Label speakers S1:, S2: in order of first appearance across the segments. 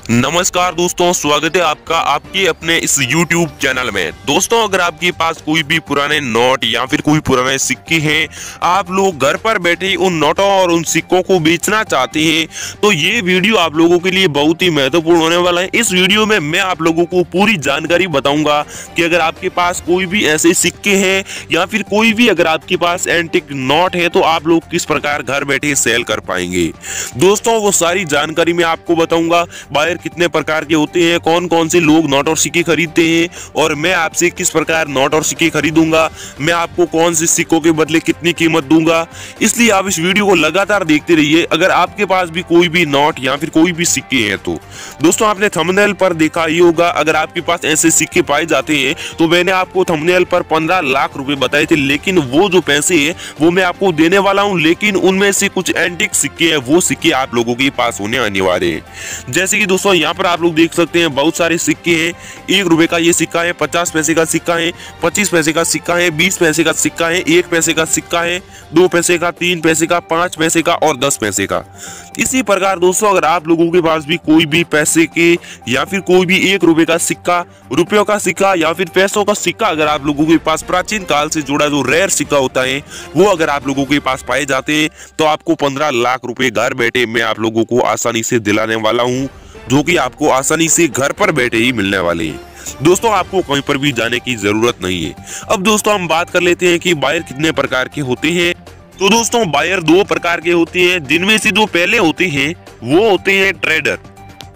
S1: नमस्कार दोस्तों, स्वागत है आपका आपके अपने इस YouTube चैनल में। दोस्तों, अगर आपके पास कोई भी पुराने नोट या फिर कोई पुराने सिक्के हैं, आप लोग घर पर बैठे उन नोटों और उन सिक्कों को बेचना चाहते हैं, तो ये वीडियो आप लोगों के लिए बहुत ही महत्वपूर्ण होने वाला है। इस वीडियो में मैं आप लोगों को पूरी जानकारी बताऊंगा कि अगर आपके पास कोई भी ऐसे सिक्के हैं या फिर कोई भी अगर आपके पास एंटिक नोट है तो आप लोग किस प्रकार घर बैठे सेल कर पाएंगे। दोस्तों, वो सारी जानकारी मैं आपको बताऊंगा। बायर कितने प्रकार के होते हैं, कौन कौन से लोग नोट और सिक्के खरीदते हैं और मैं आपसे किस प्रकार नोट और सिक्के खरीदूंगा, मैं आपको कौन से सिक्कों के बदले कितनी कीमत दूंगा। इसलिए आप इस वीडियो को लगातार देखते रहिए। अगर आपके पास भी कोई भी नोट या फिर कोई भी सिक्के हैं तो दोस्तों, आपने थंबनेल पर देखा ही होगा, अगर आपके पास ऐसे सिक्के पाए जाते हैं तो मैंने आपको थंबनेल पर 15 लाख रुपए बताए थे, लेकिन वो जो पैसे है वो मैं आपको देने वाला हूं। लेकिन उनमें से कुछ एंटिक सिक्के हैं, वो सिक्के आप लोगों के पास होने अनिवार्य है। जैसे कि दोस्तों यहाँ पर आप लोग देख सकते हैं बहुत सारे सिक्के हैं। 1 रुपए का ये सिक्का है, 50 पैसे का सिक्का है, 25 पैसे का सिक्का है, 20 पैसे का सिक्का है, 1 पैसे का सिक्का है, 2 पैसे का, 3 पैसे का, 5 पैसे का और 10 पैसे का। इसी प्रकार दोस्तों, अगर आप लोगों के पास भी कोई भी पैसे के या फिर कोई भी 1 रुपए का सिक्का, रुपयों का सिक्का या फिर पैसों का सिक्का अगर आप लोगों के पास प्राचीन काल से जुड़ा जो रेयर सिक्का होता है वो अगर आप लोगों के पास पाए जाते हैं तो आपको 15 लाख रुपए घर बैठे मैं आप लोगों को आसानी से दिलाने वाला हूं, जो कि आपको आसानी से घर पर बैठे ही मिलने वाले हैं। दोस्तों, आपको कहीं पर भी जाने की जरूरत नहीं है। अब दोस्तों, हम बात कर लेते हैं कि बायर कितने प्रकार के होते हैं। तो दोस्तों, बायर 2 प्रकार के होते हैं, जिनमें से जो पहले होते हैं वो होते हैं ट्रेडर।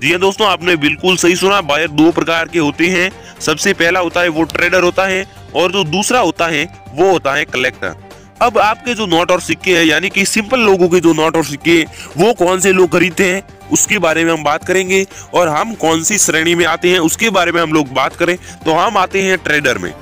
S1: जी हाँ दोस्तों, आपने बिल्कुल सही सुना, बायर 2 प्रकार के होते हैं। सबसे पहला होता है वो ट्रेडर होता है और जो दूसरा होता है वो होता है कलेक्टर। अब आपके जो नोट और सिक्के हैं, यानी कि सिंपल लोगों के जो नोट और सिक्के वो कौन से लोग खरीदते हैं उसके बारे में हम बात करेंगे, और हम कौन सी श्रेणी में आते हैं उसके बारे में हम लोग बात करें तो हम आते हैं ट्रेडर में।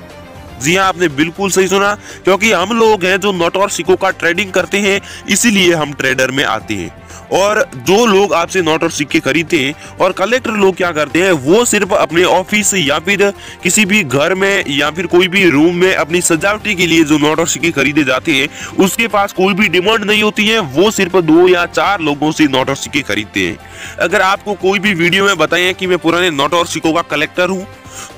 S1: जी हाँ, आपने बिल्कुल सही सुना, क्योंकि हम लोग हैं जो नोट और सिक्कों का ट्रेडिंग करते हैं, इसीलिए हम ट्रेडर में आते हैं। और जो लोग आपसे नोट और सिक्के खरीदते हैं और कलेक्टर लोग क्या करते हैं, वो सिर्फ अपने ऑफिस या फिर किसी भी घर में या फिर कोई भी रूम में अपनी सजावटी के लिए जो नोट और सिक्के खरीदे जाते हैं उसके पास कोई भी डिमांड नहीं होती है, वो सिर्फ 2 या 4 लोगों से नोट और सिक्के खरीदते हैं। अगर आपको कोई भी वीडियो में बताएं कि मैं पुराने नोट और सिक्कों का कलेक्टर हूँ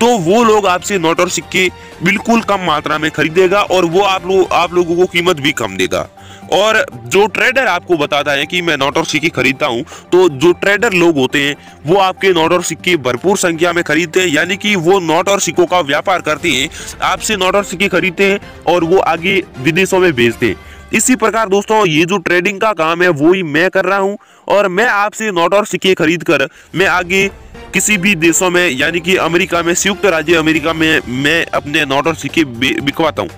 S1: तो वो लोग आपसे नोट और सिक्के बिल्कुल कम मात्रा में खरीदेगा और वो आप लोगों को कीमत भी कम देगा। और जो ट्रेडर आपको बताता है कि मैं नोट और सिक्के खरीदता हूं, तो जो ट्रेडर लोग होते हैं वो आपके नोट और सिक्के भरपूर संख्या में खरीदते हैं, यानी कि वो नोट और सिक्कों का व्यापार करते हैं, आपसे नोट और सिक्के खरीदते हैं और वो आगे विदेशों में भेजते हैं। इसी प्रकार दोस्तों, ये जो ट्रेडिंग का काम है वो ही मैं कर रहा हूं और मैं आपसे नोट और सिक्के खरीद कर मैं आगे किसी भी देशों में, यानी कि अमेरिका में, संयुक्त राज्य अमेरिका में मैं अपने नोट और सिक्के बिकवाता हूं।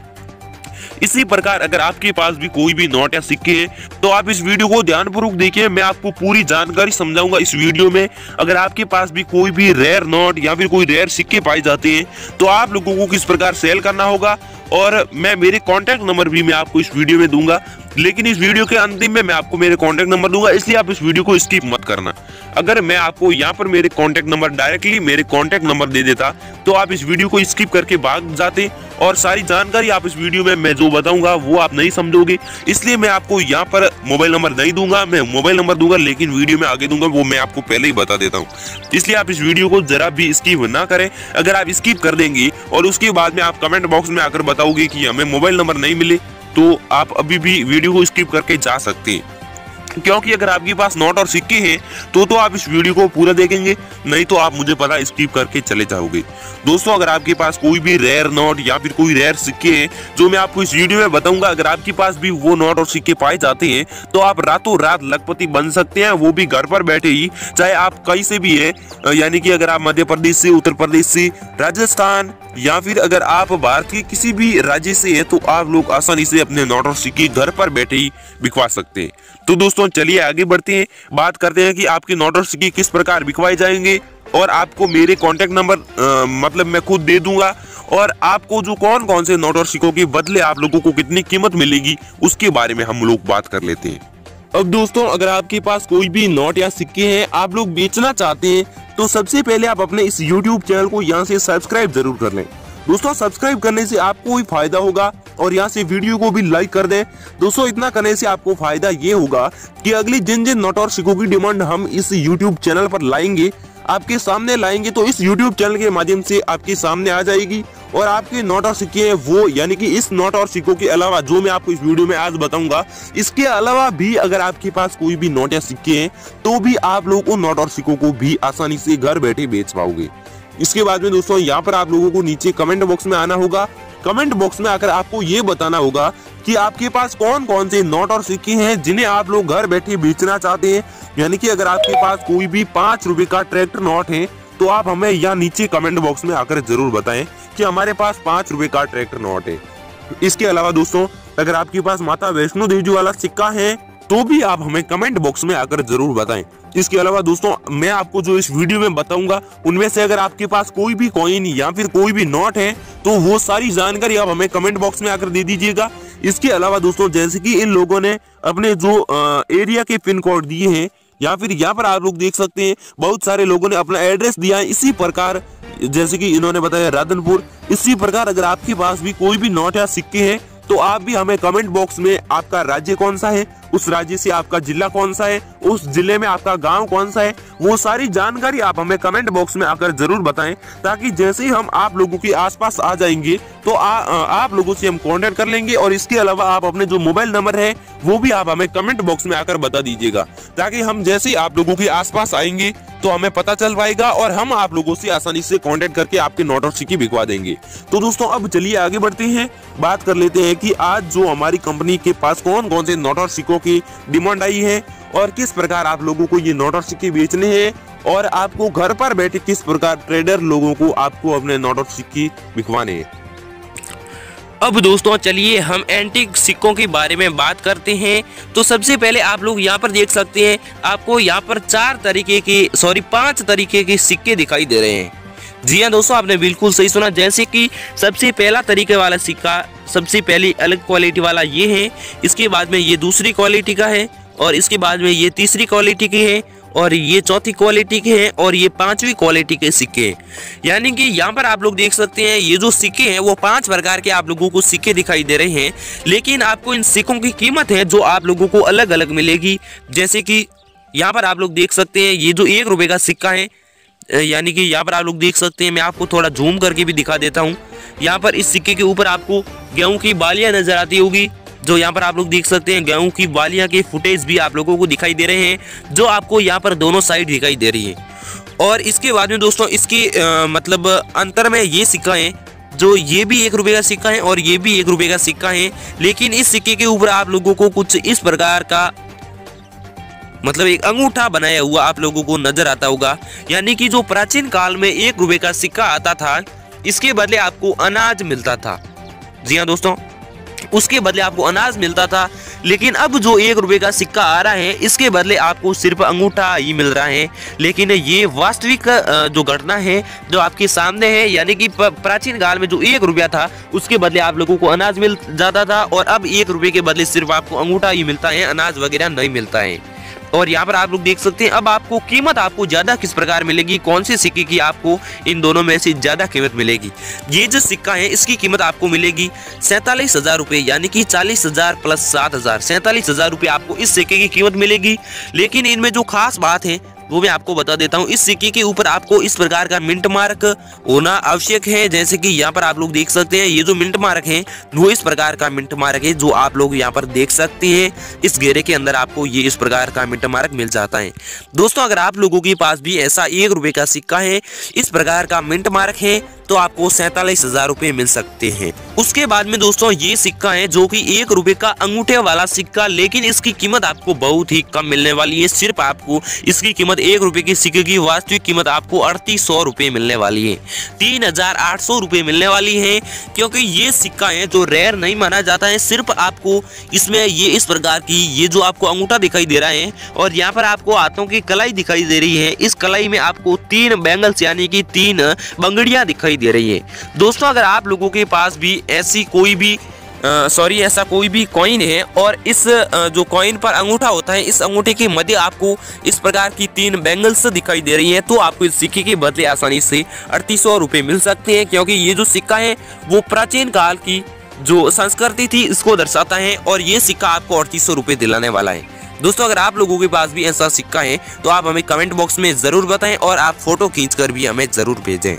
S1: इसी प्रकार अगर आपके पास भी कोई भी नोट या सिक्के हैं तो आप इस वीडियो को ध्यानपूर्वक देखिए, मैं आपको पूरी जानकारी समझाऊंगा इस वीडियो में। अगर आपके पास भी कोई भी रेयर नोट या फिर कोई रेयर सिक्के पाए जाते हैं तो आप लोगों को किस प्रकार सेल करना होगा, और मैं मेरे कॉन्टैक्ट नंबर भी मैं आपको इस वीडियो में दूंगा। लेकिन इस वीडियो के अंतिम में मैं आपको मेरे कॉन्टैक्ट नंबर दूंगा, इसलिए आप इस वीडियो को स्किप मत करना। अगर मैं आपको यहाँ पर मेरे कॉन्टैक्ट नंबर डायरेक्टली मेरे कॉन्टैक्ट नंबर दे देता तो आप इस वीडियो को स्किप करके भाग जाते और सारी जानकारी आप इस वीडियो में मैं जो बताऊंगा वो आप नहीं समझोगे। इसलिए मैं आपको यहाँ पर मोबाइल नंबर नहीं दूंगा, मैं मोबाइल नंबर दूंगा लेकिन वीडियो में आगे दूंगा, वो मैं आपको पहले ही बता देता हूँ। इसलिए आप इस वीडियो को जरा भी स्किप ना करें। अगर आप स्किप कर देंगे और उसके बाद में आप कमेंट बॉक्स में आकर बताओगे कि हमें मोबाइल नंबर नहीं मिले, तो आप अभी भी वीडियो को स्किप करके जा सकते हैं, क्योंकि अगर आपके पास नोट और सिक्के हैं तो आप इस वीडियो को पूरा देखेंगे, नहीं तो आप मुझे पता स्किप करके चले जाओगे। दोस्तों, अगर आपके पास कोई भी रेयर नोट या फिर कोई रेयर सिक्के हैं जो मैं आपको इस वीडियो में बताऊंगा, अगर आपके पास भी वो नोट और सिक्के पाए जाते हैं तो आप रातों रात लखपति बन सकते हैं, वो भी घर पर बैठे ही, चाहे आप कहीं से भी है, यानी कि अगर आप मध्य प्रदेश से, उत्तर प्रदेश से, राजस्थान या फिर अगर आप भारत के किसी भी राज्य से है तो आप लोग आसानी से अपने नोट और सिक्के घर पर बैठे ही बिकवा सकते हैं। तो दोस्तों, चलिए आगे बढ़ते हैं, बात करते हैं कि आपके नोट और सिक्के किस प्रकार बिकवाए जाएंगे, और आपको मेरे कॉन्टैक्ट नंबर मतलब मैं खुद दे दूंगा, और आपको जो कौन कौन से नोट और सिक्कों के बदले आप लोगों को कितनी कीमत मिलेगी उसके बारे में हम लोग बात कर लेते हैं। अब दोस्तों, अगर आपके पास कोई भी नोट या सिक्के हैं आप लोग बेचना चाहते हैं तो सबसे पहले आप अपने इस YouTube चैनल को यहाँ से सब्सक्राइब जरूर कर लें। दोस्तों, सब्सक्राइब करने से आपको ही फायदा होगा और यहाँ से वीडियो को भी लाइक कर दें। दोस्तों, इतना करने से आपको फायदा ये होगा कि अगली जिन जिन नोट और सिक्कों की डिमांड हम इस YouTube चैनल पर लाएंगे आपके सामने लाएंगे तो इस YouTube चैनल के माध्यम से आपके सामने आ जाएगी। और आपके नोट और सिक्के हैं वो, यानी कि इस नोट और सिक्कों के अलावा जो मैं आपको इस वीडियो में आज बताऊंगा, इसके अलावा भी अगर आपके पास कोई भी नोट या सिक्के हैं तो भी आप लोग उन नोट और सिक्कों को भी आसानी से घर बैठे बेच पाओगे। इसके बाद में दोस्तों यहाँ पर आप लोगों को नीचे कमेंट बॉक्स में आना होगा। कमेंट बॉक्स में आकर आपको ये बताना होगा कि आपके पास कौन कौन से नोट और सिक्के हैं जिन्हें आप लोग घर बैठे बेचना चाहते हैं। यानी कि अगर आपके पास कोई भी 5 रुपए का ट्रैक्टर नोट है तो आप हमें यहाँ नीचे कमेंट बॉक्स में आकर जरूर बताएं कि हमारे पास 5 रुपए का ट्रैक्टर नोट है। इसके अलावा दोस्तों अगर आपके पास माता वैष्णो देवी वाला सिक्का है तो भी आप हमें कमेंट बॉक्स में आकर जरूर बताएं। इसके अलावा दोस्तों मैं आपको जो इस वीडियो में बताऊंगा उनमें से अगर आपके पास कोई भी कॉइन या फिर कोई भी नोट है तो वो सारी जानकारी आप हमें कमेंट बॉक्स में आकर दे दीजिएगा। इसके अलावा दोस्तों जैसे कि इन लोगों ने अपने जो एरिया के पिन कोड दिए हैं या फिर यहाँ पर आप लोग देख सकते हैं बहुत सारे लोगों ने अपना एड्रेस दिया है। इसी प्रकार जैसे कि इन्होंने बताया राधनपुर, इसी प्रकार अगर आपके पास भी कोई भी नोट या सिक्के हैं तो आप भी हमें कमेंट बॉक्स में आपका राज्य कौन सा है, उस राज्य से आपका जिला कौन सा है, उस जिले में आपका गांव कौन सा है, वो सारी जानकारी आप हमें कमेंट बॉक्स में आकर जरूर बताएं, ताकि जैसे ही हम आप लोगों के आसपास आ जाएंगे तो आप लोगों से हम कांटेक्ट कर लेंगे। और इसके अलावा आप अपने जो मोबाइल नंबर है वो भी आप हमें कमेंट बॉक्स में आकर बता दीजिएगा, ताकि हम जैसे ही आप लोगों के आसपास आएंगे तो हमें पता चल पाएगा और हम आप लोगों से आसानी से कांटेक्ट करके आपके नोट और सिक्के बिकवा देंगे। तो दोस्तों अब चलिए आगे बढ़ते हैं, बात कर लेते हैं कि आज जो हमारी कंपनी के पास कौन कौन से नोट और सिक्कों की डिमांड आई है और किस प्रकार आप लोगों को ये नोट और सिक्के बेचने हैं और आपको घर पर बैठे किस प्रकार ट्रेडर लोगों को आपको अपने नोट और सिक्के बिकवाने हैं।
S2: अब दोस्तों चलिए हम एंटीक सिक्कों के बारे में बात करते हैं। तो सबसे पहले आप लोग यहाँ पर देख सकते हैं, आपको यहाँ पर 5 तरीके के सिक्के दिखाई दे रहे हैं। जी हाँ दोस्तों, आपने बिल्कुल सही सुना। जैसे कि सबसे पहला तरीके वाला सिक्का, सबसे पहली अलग क्वालिटी वाला ये है, इसके बाद में ये दूसरी क्वालिटी का है और इसके बाद में ये तीसरी क्वालिटी की है और ये चौथी क्वालिटी के हैं और ये 5वीं क्वालिटी के सिक्के हैं। यानी कि यहाँ पर आप लोग देख सकते हैं ये जो सिक्के हैं वो 5 प्रकार के आप लोगों को सिक्के दिखाई दे रहे हैं, लेकिन आपको इन सिक्कों की कीमत है जो आप लोगों को अलग अलग मिलेगी। जैसे कि यहाँ पर आप लोग देख सकते हैं ये जो 1 रुपये का सिक्का है, यानी कि यहाँ पर आप लोग देख सकते हैं, मैं आपको थोड़ा जूम करके भी दिखा देता हूँ। यहाँ पर इस सिक्के के ऊपर आपको गेहूँ की बालियाँ नजर आती होगी, जो यहाँ पर आप लोग देख सकते हैं गेहूं की बालियां के फुटेज भी आप लोगों को दिखाई दे रहे हैं, जो आपको यहाँ पर दोनों साइड दिखाई दे रही है। और इसके बाद में दोस्तों इसकी मतलब अंतर में ये सिक्का है, जो ये भी 1 रुपये का सिक्का है और ये भी 1 रुपये का सिक्का है, लेकिन इस सिक्के के ऊपर आप लोगों को कुछ इस प्रकार का मतलब एक अंगूठा बनाया हुआ आप लोगों को नजर आता होगा। यानी कि जो प्राचीन काल में 1 रुपये का सिक्का आता था, इसके बदले आपको अनाज मिलता था। जी हाँ दोस्तों, उसके बदले आपको अनाज मिलता था, लेकिन अब जो 1 रुपये का सिक्का आ रहा है इसके बदले आपको सिर्फ अंगूठा ही मिल रहा है। लेकिन ये वास्तविक जो घटना है जो आपके सामने है, यानी कि प्राचीन काल में जो 1 रुपया था उसके बदले आप लोगों को अनाज मिल जाता था और अब 1 रुपये के बदले सिर्फ आपको अंगूठा ही मिलता है, अनाज वगैरह नहीं मिलता है। और यहाँ पर आप लोग देख सकते हैं अब आपको कीमत आपको ज्यादा किस प्रकार मिलेगी, कौन से सिक्के की आपको इन दोनों में से ज्यादा कीमत मिलेगी। ये जो सिक्का है इसकी कीमत आपको मिलेगी 47,000 रुपये, यानी कि 40,000 प्लस 7,000, 47,000 रुपये आपको इस सिक्के की कीमत मिलेगी। लेकिन इनमें जो खास बात है वो मैं आपको बता देता हूँ। इस सिक्के के ऊपर आपको इस प्रकार का मिंट मार्क होना आवश्यक है। जैसे कि यहाँ पर आप लोग देख सकते हैं ये जो मिंट मार्क है वो इस प्रकार का मिंट मार्क है, जो आप लोग यहाँ पर देख सकते हैं। इस घेरे के अंदर आपको ये इस प्रकार का मिंट मार्क मिल जाता है। दोस्तों अगर आप लोगों के पास भी ऐसा 1 रुपये का सिक्का है, इस प्रकार का मिंट मार्क है, तो आपको 47,000 रुपये मिल सकते हैं। उसके बाद में दोस्तों ये सिक्का है जो कि 1 रुपये का अंगूठे वाला सिक्का, लेकिन इसकी कीमत आपको बहुत ही कम मिलने वाली है। सिर्फ आपको इसकी कीमत 1 रुपये के सिक्के की वास्तविक कीमत आपको 3800 रुपये मिलने वाली है, 3800 रुपये मिलने वाली है, क्योंकि ये सिक्का है जो रेयर नहीं माना जाता है। सिर्फ आपको इसमें ये इस प्रकार की ये जो आपको अंगूठा दिखाई दे रहा है और यहाँ पर आपको हाथों की कलाई दिखाई दे रही है। इस कलाई में आपको 3 बैंगल्स यानी कि 3 बंगड़ियां दिखाई दे रही है। दोस्तों अगर आप लोगों के पास भी ऐसी कोई भी ऐसा कोई भी कॉइन है और इस जो कॉइन पर अंगूठा होता है, इस अंगूठे के मध्य आपको इस प्रकार की 3 बैंगल्स दिखाई दे रही हैं, तो आपको इस सिक्के के बदले आसानी से 3800 रुपये मिल सकते हैं, क्योंकि ये जो सिक्का है वो प्राचीन काल की जो संस्कृति थी इसको दर्शाता है और ये सिक्का आपको 3800 रुपये दिलाने वाला है। दोस्तों अगर आप लोगों के पास भी ऐसा सिक्का है तो आप हमें कमेंट बॉक्स में जरूर बताएं और आप फोटो खींचकर भी हमें जरूर भेजें।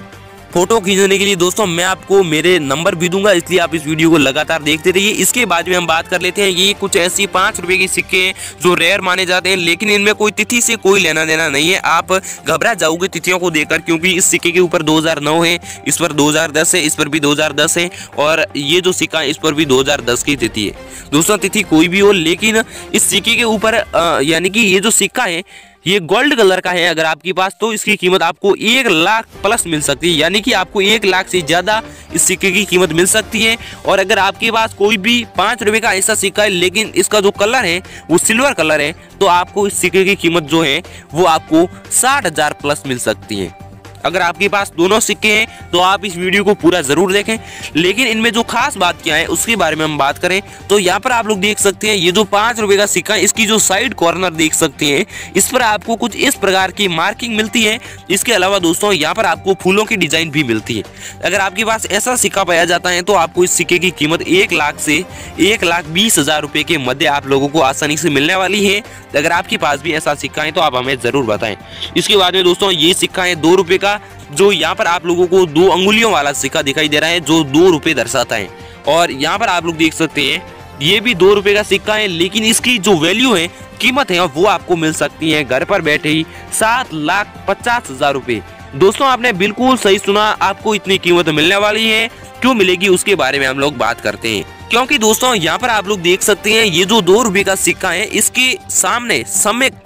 S2: फोटो खींचने के लिए दोस्तों मैं आपको मेरे नंबर भी दूंगा, इसलिए आप इस वीडियो को लगातार देखते रहिए। इसके बाद में हम बात कर लेते हैं, ये कुछ ऐसी 5 रुपए के सिक्के हैं जो रेयर माने जाते हैं, लेकिन इनमें कोई तिथि से कोई लेना देना नहीं है। आप घबरा जाओगे तिथियों को देखकर, क्योंकि इस सिक्के के ऊपर 2009 है, इस पर 2010 है, इस पर भी 2010 है और ये जो सिक्का है इस पर भी 2010 की तिथि है। दोस्तों तिथि कोई भी हो, लेकिन इस सिक्के के ऊपर यानी कि ये जो सिक्का है ये गोल्ड कलर का है अगर आपके पास, तो इसकी कीमत आपको 1 लाख प्लस मिल सकती है, यानी कि आपको 1 लाख से ज्यादा इस सिक्के की कीमत मिल सकती है। और अगर आपके पास कोई भी 5 रुपए का ऐसा सिक्का है लेकिन इसका जो कलर है वो सिल्वर कलर है, तो आपको इस सिक्के की कीमत जो है वो आपको 60,000 प्लस मिल सकती है। अगर आपके पास दोनों सिक्के हैं तो आप इस वीडियो को पूरा जरूर देखें। लेकिन इनमें जो खास बात क्या है उसके बारे में हम बात करें तो यहाँ पर आप लोग देख सकते हैं, ये जो 5 रुपए का सिक्का है इसकी जो साइड कॉर्नर देख सकते हैं, इस पर आपको कुछ इस प्रकार की मार्किंग मिलती है। इसके अलावा दोस्तों यहाँ पर आपको फूलों की डिजाइन भी मिलती है। अगर आपके पास ऐसा सिक्का पाया जाता है तो आपको इस सिक्के की कीमत 1 लाख से 1,20,000 रुपए के मध्य आप लोगों को आसानी से मिलने वाली है। अगर आपके पास भी ऐसा सिक्का है तो आप हमें जरूर बताएं। इसके बाद में दोस्तों ये सिक्का है 2 रुपए का, जो यहाँ पर आप लोगों को 2 अंगुलियों वाला सिक्का दिखाई दे रहा है जो 2 रुपए दर्शाता है। और यहाँ पर आप लोग देख सकते हैं ये भी 2 रुपए का सिक्का है, लेकिन इसकी जो वैल्यू है, कीमत है, वो आपको मिल सकती है घर पर बैठे ही 7,50,000 रुपए। दोस्तों आपने बिल्कुल सही सुना, आपको इतनी कीमत मिलने वाली है। क्यों मिलेगी उसके बारे में हम लोग बात करते हैं, क्योंकि दोस्तों यहाँ पर आप लोग देख सकते हैं ये जो 2 रुपए का सिक्का है इसके सामने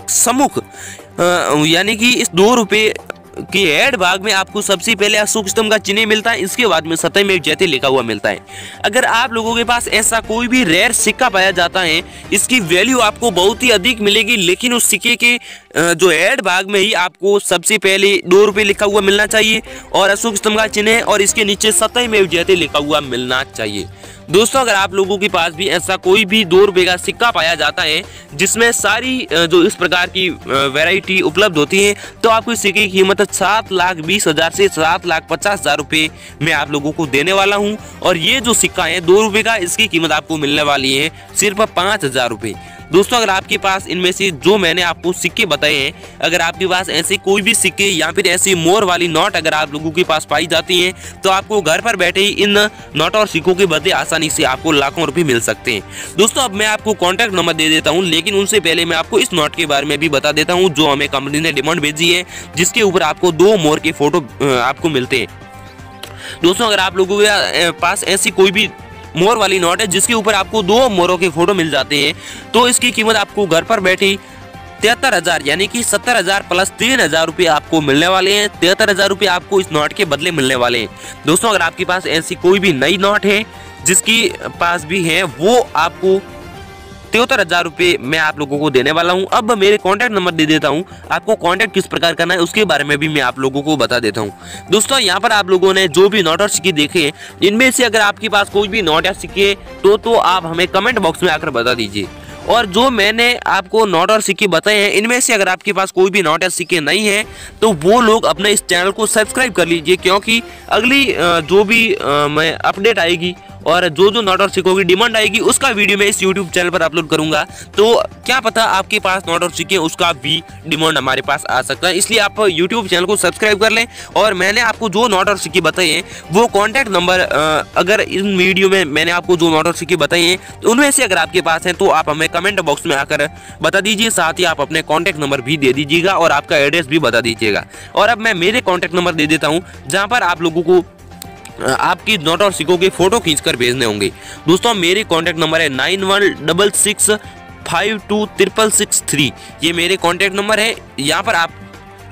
S2: सम्मुख यानी कि इस 2 रुपए के हेड भाग में आपको सबसे पहले अशोक स्तंभ का चिन्ह मिलता है, इसके बाद में सतह में जयते लिखा हुआ मिलता है। अगर आप लोगों के पास ऐसा कोई भी रेयर सिक्का पाया जाता है, इसकी वैल्यू आपको बहुत ही अधिक मिलेगी, लेकिन उस सिक्के के जो हेड भाग में ही आपको सबसे पहले 2 रुपए लिखा हुआ मिलना चाहिए और अशोक स्तंभ का चिन्ह और इसके नीचे सतह में जयते लिखा हुआ मिलना चाहिए। दोस्तों अगर आप लोगों के पास भी ऐसा कोई भी 2 रुपए का सिक्का पाया जाता है जिसमें सारी जो इस प्रकार की वैरायटी उपलब्ध होती है, तो आपको इस सिक्के की कीमत 7,20,000 से 7,50,000 रुपए मैं आप लोगों को देने वाला हूं। और ये जो सिक्का है 2 रुपए का, इसकी कीमत आपको मिलने वाली है सिर्फ 5,000 रुपए। दोस्तों अगर आपके पास इनमें से जो मैंने आपको सिक्के बताए हैं, अगर आपके पास ऐसे कोई भी सिक्के या फिर ऐसी मोर वाली नोट अगर आप लोगों के पास पाई जाती हैं, तो आपको घर पर बैठे ही इन नोट और सिक्कों के बदले आसानी से आपको लाखों रुपए मिल सकते हैं। दोस्तों अब मैं आपको कॉन्टैक्ट नंबर दे देता हूं, लेकिन उनसे पहले मैं आपको इस नोट के बारे में भी बता देता हूँ जो हमें कंपनी ने डिमांड भेजी है, जिसके ऊपर आपको 2 मोर के फोटो आपको मिलते हैं। दोस्तों अगर आप लोगों के पास ऐसी कोई भी मोर वाली नोट है जिसके ऊपर आपको 2 मोरों के फोटो मिल जाते हैं, तो इसकी कीमत आपको घर पर बैठे 73,000 यानी कि 70,000 प्लस 3,000 रुपये आपको मिलने वाले हैं। 73,000 रुपये आपको इस नोट के बदले मिलने वाले हैं। दोस्तों अगर आपके पास ऐसी कोई भी नई नोट है जिसकी पास भी है, वो आपको 73,000 रुपये मैं आप लोगों को देने वाला हूं। अब मेरे कॉन्टैक्ट नंबर दे देता हूं, आपको कॉन्टैक्ट किस प्रकार करना है उसके बारे में भी मैं आप लोगों को बता देता हूं। दोस्तों यहाँ पर आप लोगों ने जो भी नोट और सिक्के देखे, इनमें से अगर आपके पास कोई भी नोट या सिक्के तो आप हमें कमेंट बॉक्स में आकर बता दीजिए। और जो मैंने आपको नोट और सिक्के बताए हैं, इनमें से अगर आपके पास कोई भी नोट या सिक्के नहीं है तो वो लोग अपने इस चैनल को सब्सक्राइब कर लीजिए, क्योंकि अगली जो भी मैं अपडेट आएगी और जो नोट और सिक्कों की डिमांड आएगी उसका वीडियो मैं इस YouTube चैनल पर अपलोड करूंगा। तो क्या पता आपके पास नोट और सिक्के उसका भी डिमांड हमारे पास आ सकता है, इसलिए आप YouTube चैनल को सब्सक्राइब कर लें। और मैंने आपको जो नोट और सिक्के बताए हैं वो कॉन्टैक्ट नंबर अगर इन वीडियो में मैंने आपको जो नोट और सिक्के बताए हैं तो उनमें से अगर आपके पास हैं तो आप हमें कमेंट बॉक्स में आकर बता दीजिए। साथ ही आप अपने कॉन्टैक्ट नंबर भी दे दीजिएगा और आपका एड्रेस भी बता दीजिएगा। और अब मैं मेरे कॉन्टैक्ट नंबर दे देता हूँ जहाँ पर आप लोगों को आपकी नोट और सिक्कों के फोटो खींचकर भेजने होंगे। दोस्तों मेरे कॉन्टैक्ट नंबर है 9166526663। ये मेरे कॉन्टैक्ट नंबर है। यहाँ पर आप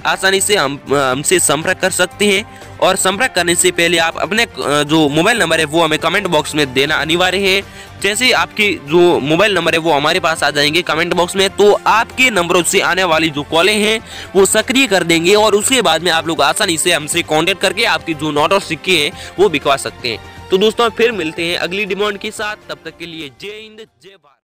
S2: आसानी से हमसे संपर्क कर सकते हैं। और संपर्क करने से पहले आप अपने जो मोबाइल नंबर है वो हमें कमेंट बॉक्स में देना अनिवार्य है। जैसे आपके जो मोबाइल नंबर है वो हमारे पास आ जाएंगे कमेंट बॉक्स में, तो आपके नंबरों से आने वाली जो कॉलें हैं वो सक्रिय कर देंगे और उसके बाद में आप लोग आसानी से हमसे कांटेक्ट करके आपकी जो नोट और सिक्के हैं वो बिकवा सकते हैं। तो दोस्तों फिर मिलते हैं अगली डिमांड के साथ, तब तक के लिए जय हिंद जय भारत।